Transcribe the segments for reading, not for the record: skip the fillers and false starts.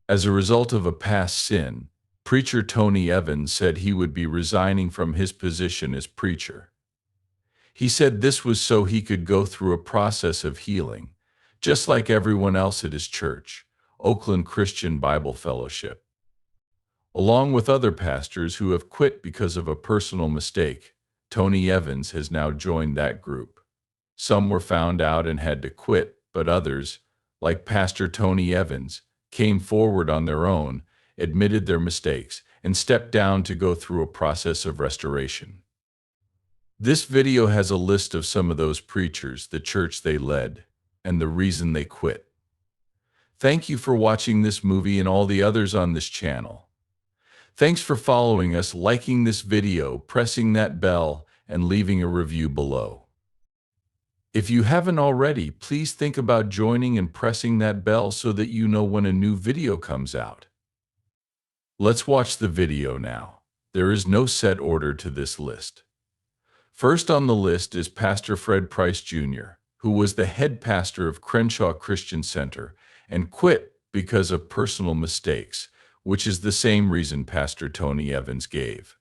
As a result of a past sin, preacher Tony Evans said he would be resigning from his position as preacher. He said this was so he could go through a process of healing, just like everyone else at his church, Oakland Christian Bible Fellowship. Along with other pastors who have quit because of a personal mistake, Tony Evans has now joined that group. Some were found out and had to quit, but others, like Pastor Tony Evans, came forward on their own, admitted their mistakes, and stepped down to go through a process of restoration. This video has a list of some of those preachers, the church they led, and the reason they quit. Thank you for watching this movie and all the others on this channel. Thanks for following us, liking this video, pressing that bell, and leaving a review below. If you haven't already, please think about joining and pressing that bell so that you know when a new video comes out. Let's watch the video now. There is no set order to this list. First on the list is Pastor Fred Price Jr., who was the head pastor of Crenshaw Christian Center and quit because of personal mistakes, which is the same reason Pastor Tony Evans gave.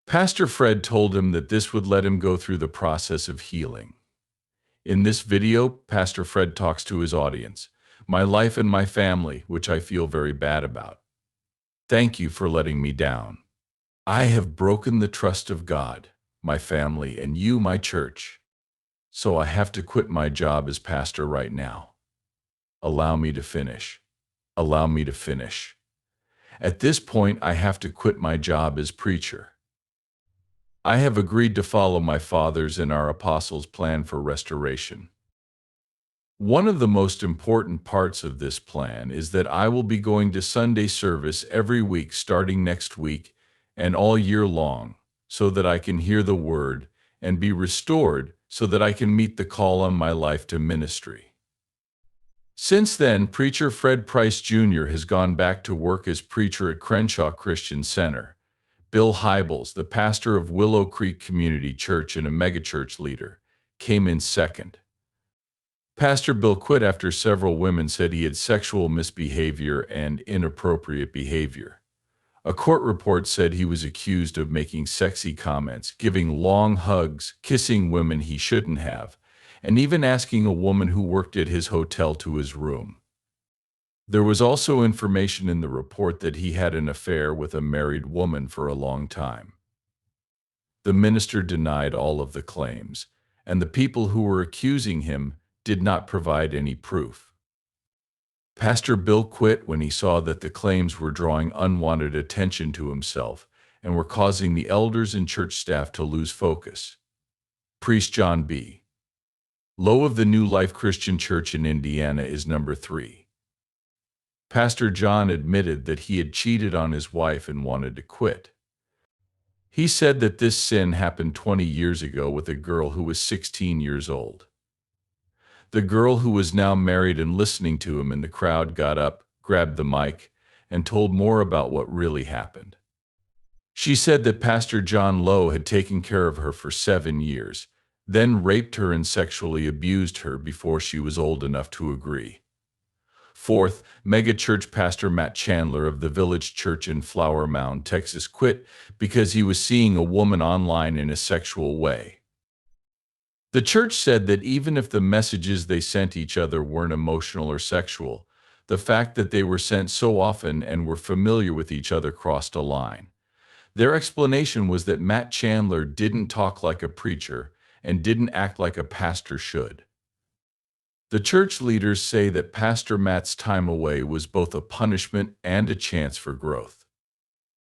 Pastor Fred told him that this would let him go through the process of healing. In this video, Pastor Fred talks to his audience, "My life and my family, which I feel very bad about. Thank you for letting me down. I have broken the trust of God, my family, and you, my church. So I have to quit my job as pastor right now. Allow me to finish. Allow me to finish. At this point, I have to quit my job as preacher. I have agreed to follow my father's and our apostles' plan for restoration. One of the most important parts of this plan is that I will be going to Sunday service every week starting next week and all year long, so that I can hear the word and be restored so that I can meet the call on my life to ministry." Since then, preacher Fred Price Jr. has gone back to work as preacher at Crenshaw Christian Center. Bill Hybels, the pastor of Willow Creek Community Church and a megachurch leader, came in second. Pastor Bill quit after several women said he had sexual misbehavior and inappropriate behavior. A court report said he was accused of making sexy comments, giving long hugs, kissing women he shouldn't have, and even asking a woman who worked at his hotel to his room. There was also information in the report that he had an affair with a married woman for a long time. The minister denied all of the claims, and the people who were accusing him did not provide any proof. Pastor Bill quit when he saw that the claims were drawing unwanted attention to himself and were causing the elders and church staff to lose focus. Priest John B. Lowe of the New Life Christian Church in Indiana is number 3. Pastor John admitted that he had cheated on his wife and wanted to quit. He said that this sin happened 20 years ago with a girl who was 16 years old. The girl, who was now married and listening to him in the crowd, got up, grabbed the mic, and told more about what really happened. She said that Pastor John Lowe had taken care of her for 7 years, then raped her and sexually abused her before she was old enough to agree. Fourth, megachurch pastor Matt Chandler of the Village Church in Flower Mound, Texas, quit because he was seeing a woman online in a sexual way. The church said that even if the messages they sent each other weren't emotional or sexual, the fact that they were sent so often and were familiar with each other crossed a line. Their explanation was that Matt Chandler didn't talk like a preacher and didn't act like a pastor should. The church leaders say that Pastor Matt's time away was both a punishment and a chance for growth.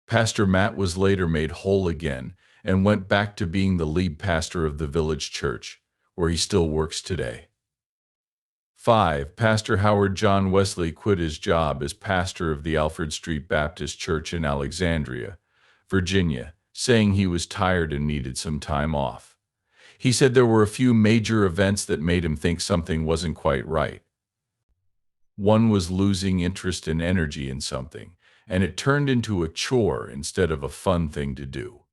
Pastor Matt was later made whole again and went back to being the lead pastor of the Village Church, where he still works today. 5. Pastor Howard John Wesley quit his job as pastor of the Alfred Street Baptist Church in Alexandria, Virginia, saying he was tired and needed some time off. He said there were a few major events that made him think something wasn't quite right. One was losing interest and energy in something, and it turned into a chore instead of a fun thing to do.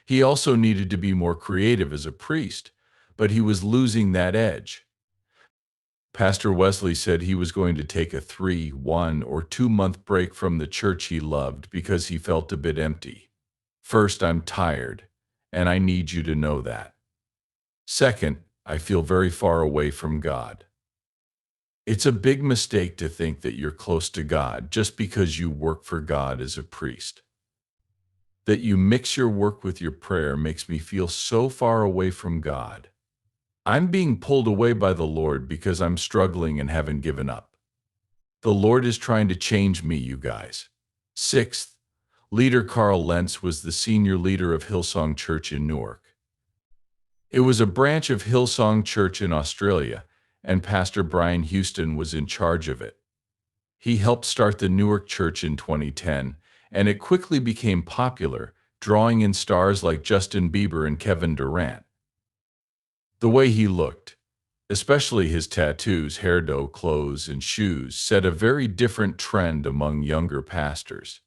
He also needed to be more creative as a priest, but he was losing that edge. Pastor Wesley said he was going to take a 3, 1, or 2 month break from the church he loved because he felt a bit empty. First, I'm tired, and I need you to know that. Second, I feel very far away from God. It's a big mistake to think that you're close to God just because you work for God as a priest. That you mix your work with your prayer makes me feel so far away from God. I'm being pulled away by the Lord because I'm struggling and haven't given up. The Lord is trying to change me, you guys. Sixth, leader Carl Lentz was the senior leader of Hillsong Church in Newark. It was a branch of Hillsong Church in Australia, and Pastor Brian Houston was in charge of it. He helped start the Newark Church in 2010, and it quickly became popular, drawing in stars like Justin Bieber and Kevin Durant. The way he looked, especially his tattoos, hairdo, clothes, and shoes, set a very different trend among younger pastors.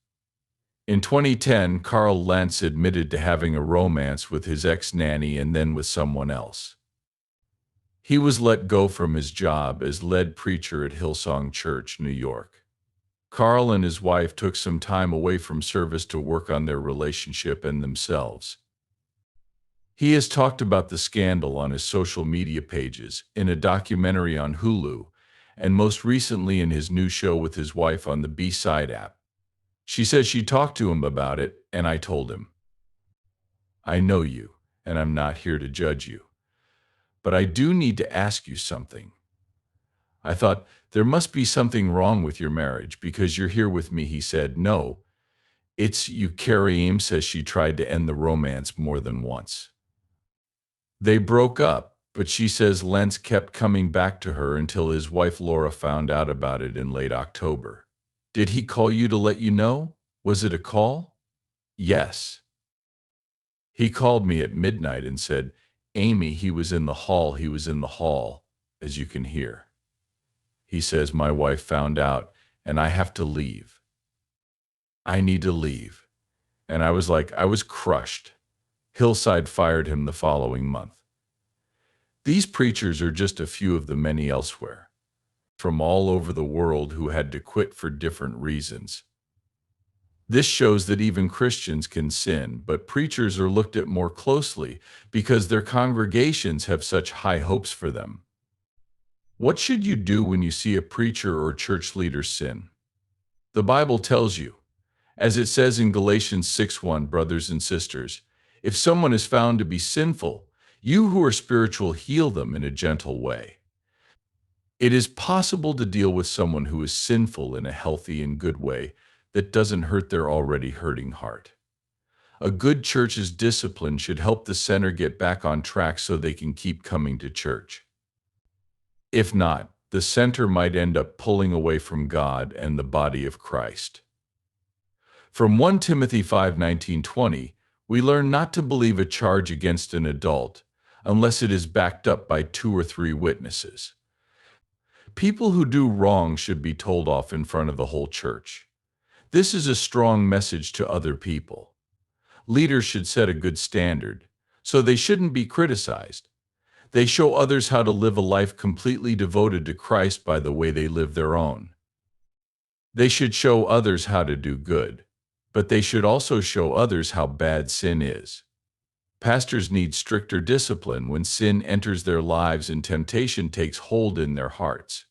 In 2010, Carl Lentz admitted to having a romance with his ex-nanny and then with someone else. He was let go from his job as lead preacher at Hillsong Church, New York. Carl and his wife took some time away from service to work on their relationship and themselves. He has talked about the scandal on his social media pages, in a documentary on Hulu, and most recently in his new show with his wife on the B-Side app. She says she talked to him about it, and I told him, I know you, and I'm not here to judge you. But I do need to ask you something. I thought, there must be something wrong with your marriage because you're here with me. He said, no, it's you. Carrie says she tried to end the romance more than once. They broke up, but she says Lentz kept coming back to her until his wife Laura found out about it in late October. Did he call you to let you know? Was it a call? Yes. He called me at midnight and said, Amy, he was in the hall, as you can hear. He says, my wife found out, and I have to leave. I need to leave. And I was crushed. Hillside fired him the following month. These preachers are just a few of the many elsewhere, from all over the world, who had to quit for different reasons. This shows that even Christians can sin, but preachers are looked at more closely because their congregations have such high hopes for them. What should you do when you see a preacher or church leader sin? The Bible tells you, as it says in Galatians 6:1, brothers and sisters, if someone is found to be sinful, you who are spiritual heal them in a gentle way. It is possible to deal with someone who is sinful in a healthy and good way that doesn't hurt their already hurting heart. A good church's discipline should help the sinner get back on track so they can keep coming to church. If not, the center might end up pulling away from God and the body of Christ. From 1 Timothy 5:19-20, we learn not to believe a charge against an adult unless it is backed up by 2 or 3 witnesses. People who do wrong should be told off in front of the whole church. This is a strong message to other people. Leaders should set a good standard, so they shouldn't be criticized. They show others how to live a life completely devoted to Christ by the way they live their own. They should show others how to do good, but they should also show others how bad sin is. Pastors need stricter discipline when sin enters their lives and temptation takes hold in their hearts.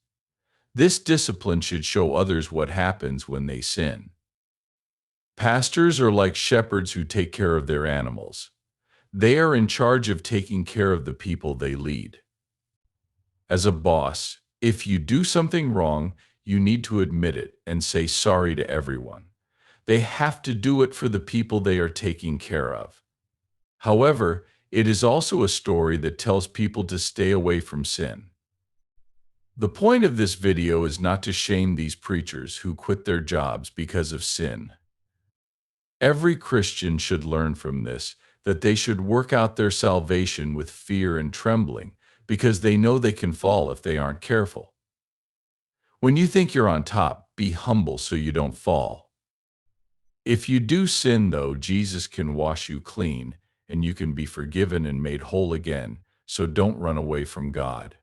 This discipline should show others what happens when they sin. Pastors are like shepherds who take care of their animals. They are in charge of taking care of the people they lead. As a boss, if you do something wrong, you need to admit it and say sorry to everyone. They have to do it for the people they are taking care of. However, it is also a story that tells people to stay away from sin. The point of this video is not to shame these preachers who quit their jobs because of sin. Every Christian should learn from this that they should work out their salvation with fear and trembling because they know they can fall if they aren't careful. When you think you're on top, be humble so you don't fall. If you do sin, though, Jesus can wash you clean and you can be forgiven and made whole again, so don't run away from God.